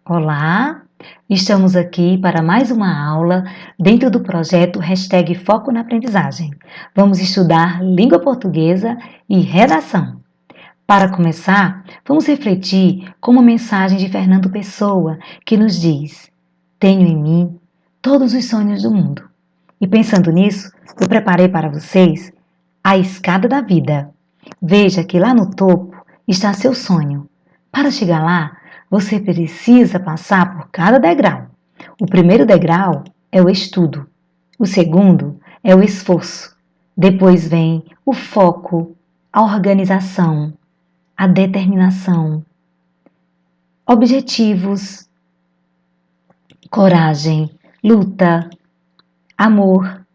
Olá, estamos aqui para mais uma aula dentro do projeto #Foco na Aprendizagem. Vamos estudar língua portuguesa e redação. Para começar, vamos refletir com uma mensagem de Fernando Pessoa que nos diz: tenho em mim todos os sonhos do mundo. E pensando nisso, eu preparei para vocês a escada da vida. Veja que lá no topo está seu sonho. Para chegar lá, você precisa passar por cada degrau. O primeiro degrau é o estudo. O segundo é o esforço. Depois vem o foco, a organização, a determinação, objetivos, coragem, luta, amor,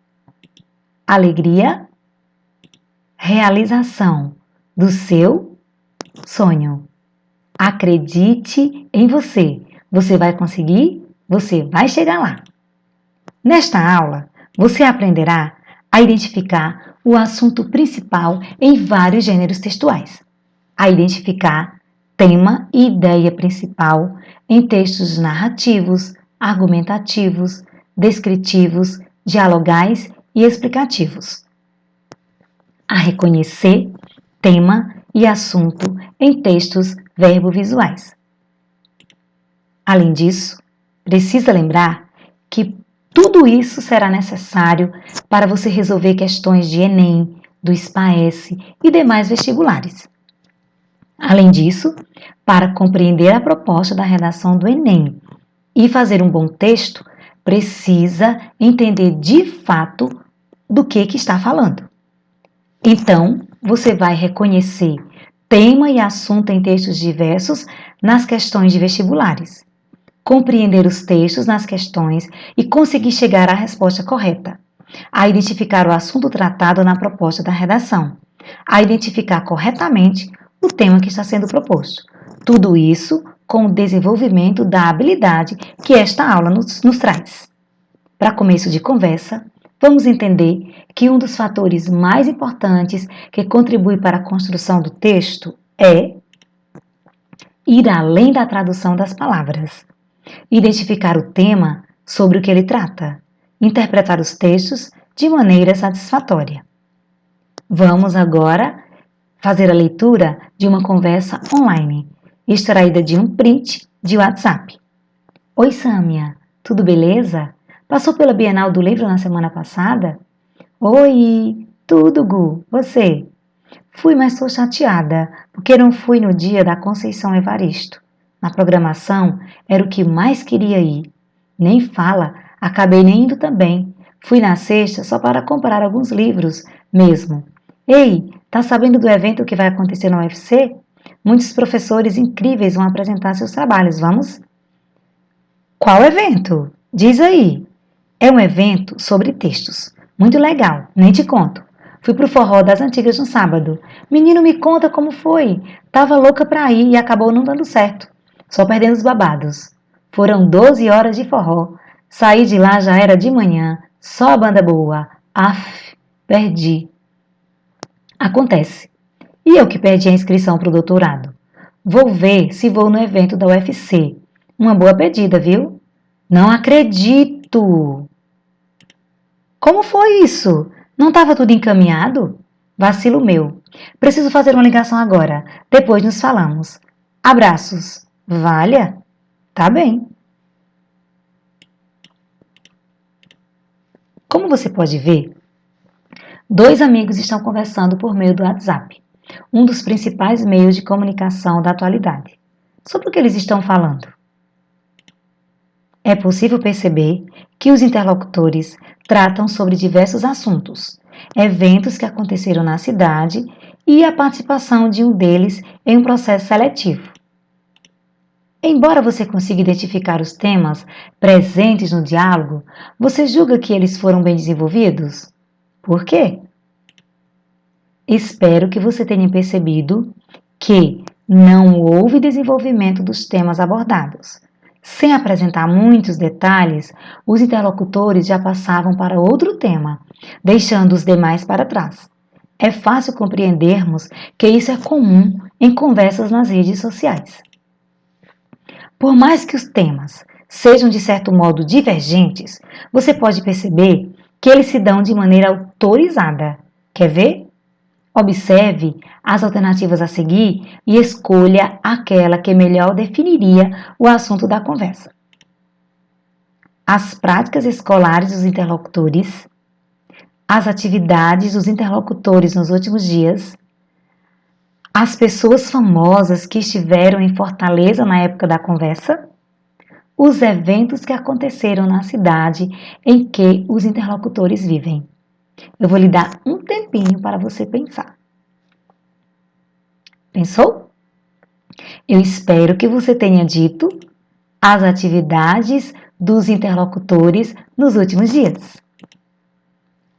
alegria, realização do seu sonho. Acredite em você. Você vai conseguir, você vai chegar lá. Nesta aula, você aprenderá a identificar o assunto principal em vários gêneros textuais, a identificar tema e ideia principal em textos narrativos, argumentativos, descritivos, dialogais e explicativos, a reconhecer tema e assunto em textos verbo-visuais. Além disso, precisa lembrar que tudo isso será necessário para você resolver questões de Enem, do SPAES e demais vestibulares. Além disso, para compreender a proposta da redação do Enem e fazer um bom texto, precisa entender de fato do que está falando. Então, você vai reconhecer tema e assunto em textos diversos nas questões de vestibulares, compreender os textos nas questões e conseguir chegar à resposta correta, a identificar o assunto tratado na proposta da redação, a identificar corretamente o tema que está sendo proposto. Tudo isso com o desenvolvimento da habilidade que esta aula nos traz. Para começo de conversa, vamos entender que um dos fatores mais importantes que contribui para a construção do texto é ir além da tradução das palavras, identificar o tema sobre o que ele trata, interpretar os textos de maneira satisfatória. Vamos agora fazer a leitura de uma conversa online, extraída de um print de WhatsApp. Oi, Sâmia, tudo beleza? Passou pela Bienal do Livro na semana passada? Oi, tudo, Gu, você? Fui, mas estou chateada, porque não fui no dia da Conceição Evaristo. Na programação, era o que mais queria ir. Nem fala, acabei nem indo também. Fui na sexta só para comprar alguns livros, mesmo. Ei, tá sabendo do evento que vai acontecer no UFC? Muitos professores incríveis vão apresentar seus trabalhos, vamos? Qual evento? Diz aí. É um evento sobre textos. Muito legal, nem te conto. Fui pro forró das antigas no sábado. Menino, me conta como foi. Tava louca pra ir e acabou não dando certo. Só perdendo os babados. Foram 12 horas de forró. Saí de lá já era de manhã. Só a banda boa. Aff, perdi. Acontece. E eu que perdi a inscrição pro doutorado. Vou ver se vou no evento da UFC. Uma boa pedida, viu? Não acredito! Como foi isso? Não estava tudo encaminhado? Vacilo meu. Preciso fazer uma ligação agora. Depois nos falamos. Abraços. Valha? Tá bem. Como você pode ver, dois amigos estão conversando por meio do WhatsApp, um dos principais meios de comunicação da atualidade. Sobre o que eles estão falando? É possível perceber que os interlocutores tratam sobre diversos assuntos, eventos que aconteceram na cidade e a participação de um deles em um processo seletivo. Embora você consiga identificar os temas presentes no diálogo, você julga que eles foram bem desenvolvidos? Por quê? Espero que você tenha percebido que não houve desenvolvimento dos temas abordados. Sem apresentar muitos detalhes, os interlocutores já passavam para outro tema, deixando os demais para trás. É fácil compreendermos que isso é comum em conversas nas redes sociais. Por mais que os temas sejam de certo modo divergentes, você pode perceber que eles se dão de maneira autorizada. Quer ver? Observe as alternativas a seguir e escolha aquela que melhor definiria o assunto da conversa. As práticas escolares dos interlocutores, as atividades dos interlocutores nos últimos dias, as pessoas famosas que estiveram em Fortaleza na época da conversa, os eventos que aconteceram na cidade em que os interlocutores vivem. Eu vou lhe dar um tempinho para você pensar. Pensou? Eu espero que você tenha dito as atividades dos interlocutores nos últimos dias.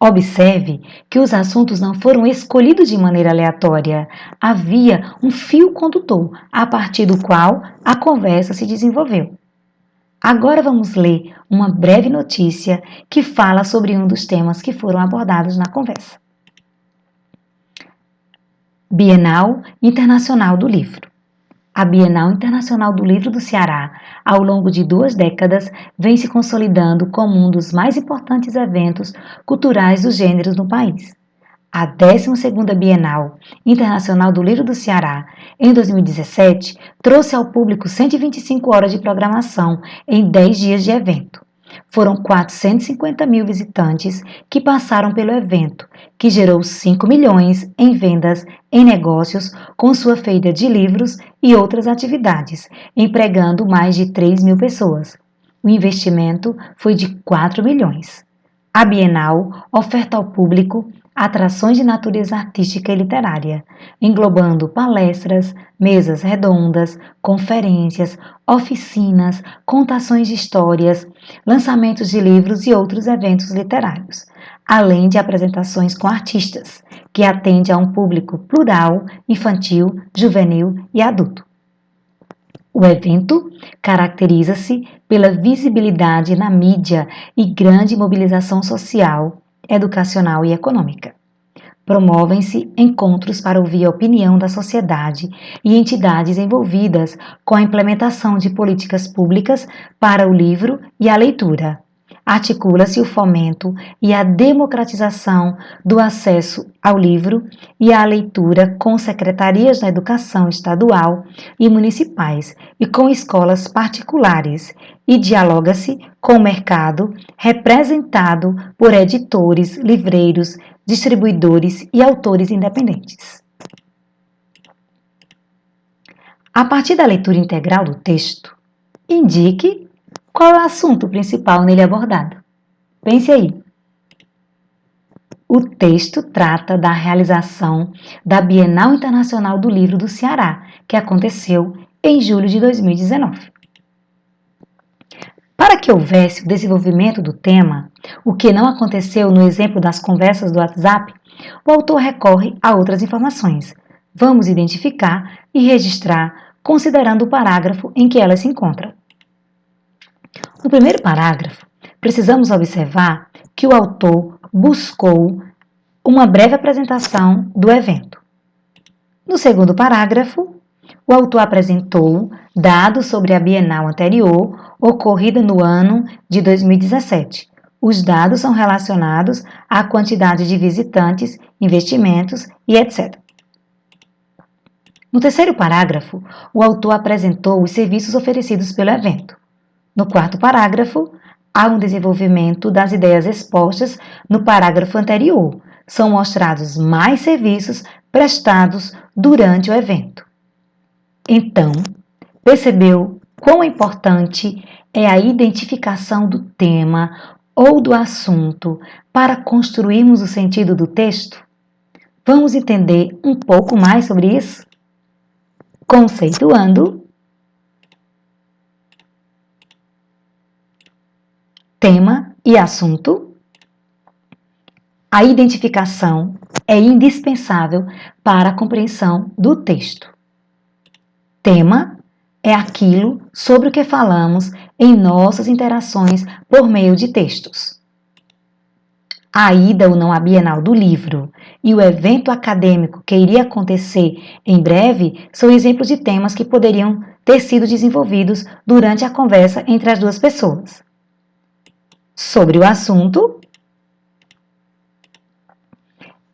Observe que os assuntos não foram escolhidos de maneira aleatória. Havia um fio condutor a partir do qual a conversa se desenvolveu. Agora vamos ler uma breve notícia que fala sobre um dos temas que foram abordados na conversa. Bienal Internacional do Livro. A Bienal Internacional do Livro do Ceará, ao longo de 2 décadas, vem se consolidando como um dos mais importantes eventos culturais dos gêneros no país. A 12ª Bienal Internacional do Livro do Ceará, em 2017, trouxe ao público 125 horas de programação em 10 dias de evento. Foram 450 mil visitantes que passaram pelo evento, que gerou 5 milhões em vendas em negócios com sua feira de livros e outras atividades, empregando mais de 3 mil pessoas. O investimento foi de 4 milhões. A Bienal oferta ao público atrações de natureza artística e literária, englobando palestras, mesas redondas, conferências, oficinas, contações de histórias, lançamentos de livros e outros eventos literários, além de apresentações com artistas, que atende a um público plural, infantil, juvenil e adulto. O evento caracteriza-se pela visibilidade na mídia e grande mobilização social, educacional e econômica. Promovem-se encontros para ouvir a opinião da sociedade e entidades envolvidas com a implementação de políticas públicas para o livro e a leitura. Articula-se o fomento e a democratização do acesso ao livro e à leitura com secretarias da educação estadual e municipais e com escolas particulares, e dialoga-se com o mercado representado por editores, livreiros, distribuidores e autores independentes. A partir da leitura integral do texto, indique qual é o assunto principal nele abordado. Pense aí. O texto trata da realização da Bienal Internacional do Livro do Ceará, que aconteceu em julho de 2019. Para que houvesse o desenvolvimento do tema, o que não aconteceu no exemplo das conversas do WhatsApp, o autor recorre a outras informações. Vamos identificar e registrar considerando o parágrafo em que elas se encontram. No primeiro parágrafo, precisamos observar que o autor buscou uma breve apresentação do evento. No segundo parágrafo, o autor apresentou dados sobre a Bienal anterior, ocorrida no ano de 2017. Os dados são relacionados à quantidade de visitantes, investimentos e etc. No terceiro parágrafo, o autor apresentou os serviços oferecidos pelo evento. No quarto parágrafo, há um desenvolvimento das ideias expostas no parágrafo anterior. São mostrados mais serviços prestados durante o evento. Então, percebeu quão importante é a identificação do tema ou do assunto para construirmos o sentido do texto? Vamos entender um pouco mais sobre isso? Conceituando. Tema e assunto. A identificação é indispensável para a compreensão do texto. Tema é aquilo sobre o que falamos em nossas interações por meio de textos. A ida ou não à Bienal do Livro e o evento acadêmico que iria acontecer em breve são exemplos de temas que poderiam ter sido desenvolvidos durante a conversa entre as duas pessoas. Sobre o assunto,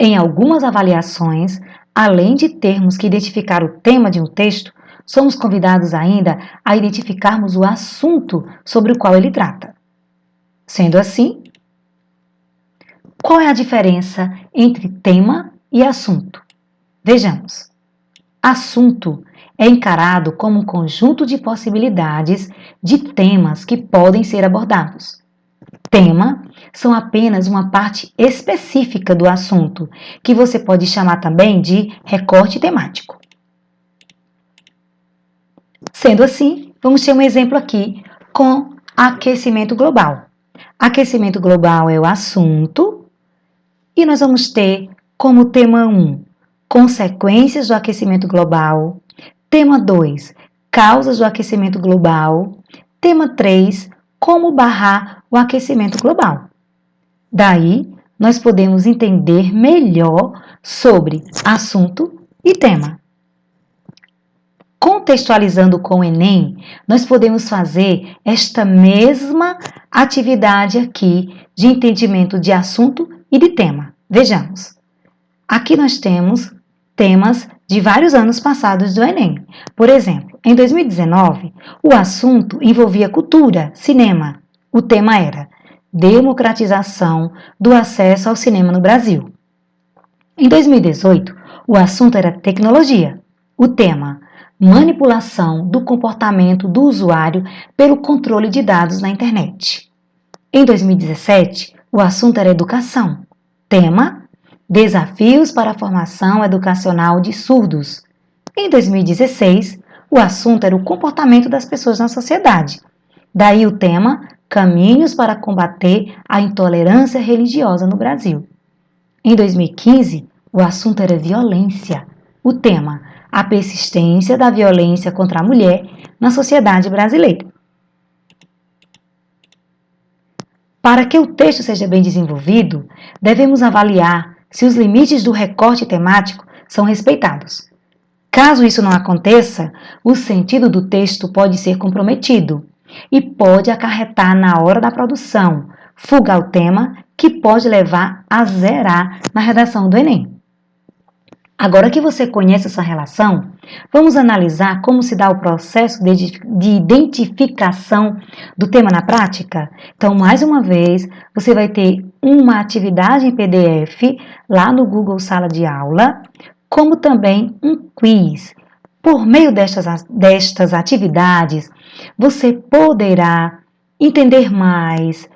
em algumas avaliações, além de termos que identificar o tema de um texto, somos convidados ainda a identificarmos o assunto sobre o qual ele trata. Sendo assim, qual é a diferença entre tema e assunto? Vejamos. Assunto é encarado como um conjunto de possibilidades de temas que podem ser abordados. Tema são apenas uma parte específica do assunto, que você pode chamar também de recorte temático. Sendo assim, vamos ter um exemplo aqui com aquecimento global. Aquecimento global é o assunto e nós vamos ter como tema 1, consequências do aquecimento global. Tema 2, causas do aquecimento global. Tema 3, como barrar o aquecimento global. Daí, nós podemos entender melhor sobre assunto e tema. Contextualizando com o Enem, nós podemos fazer esta mesma atividade aqui de entendimento de assunto e de tema. Vejamos. Aqui nós temos temas de vários anos passados do Enem. Por exemplo, em 2019, o assunto envolvia cultura, cinema. O tema era democratização do acesso ao cinema no Brasil. Em 2018, o assunto era tecnologia. O tema manipulação do comportamento do usuário pelo controle de dados na internet. Em 2017, o assunto era educação. Tema desafios para a formação educacional de surdos. Em 2016, o assunto era o comportamento das pessoas na sociedade. Daí o tema caminhos para combater a intolerância religiosa no Brasil. Em 2015, o assunto era violência. O tema a persistência da violência contra a mulher na sociedade brasileira. Para que o texto seja bem desenvolvido, devemos avaliar se os limites do recorte temático são respeitados. Caso isso não aconteça, o sentido do texto pode ser comprometido e pode acarretar na hora da produção fuga ao tema que pode levar a zerar na redação do Enem. Agora que você conhece essa relação, vamos analisar como se dá o processo de identificação do tema na prática? Então, mais uma vez, você vai ter uma atividade em PDF lá no Google Sala de Aula, como também um quiz. Por meio destas atividades, você poderá entender mais,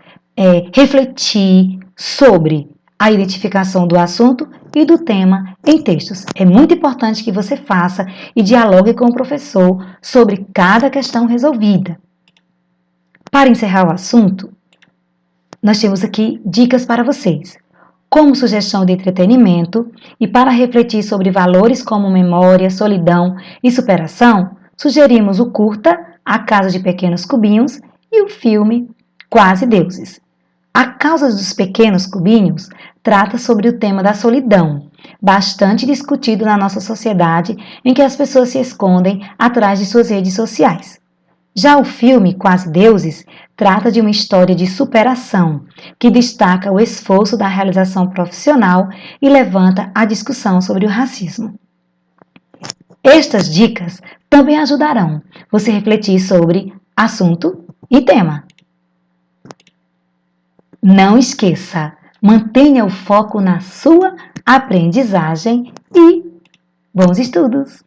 refletir sobre a identificação do assunto e do tema em textos. É muito importante que você faça e dialogue com o professor sobre cada questão resolvida. Para encerrar o assunto, nós temos aqui dicas para vocês. Como sugestão de entretenimento e para refletir sobre valores como memória, solidão e superação, sugerimos o curta A Casa de Pequenos Cubinhos e o filme Quase Deuses. A Causa dos Pequenos Cubinhos trata sobre o tema da solidão, bastante discutido na nossa sociedade, em que as pessoas se escondem atrás de suas redes sociais. Já o filme Quase Deuses trata de uma história de superação, que destaca o esforço da realização profissional e levanta a discussão sobre o racismo. Estas dicas também ajudarão você a refletir sobre assunto e tema. Não esqueça, mantenha o foco na sua aprendizagem e bons estudos!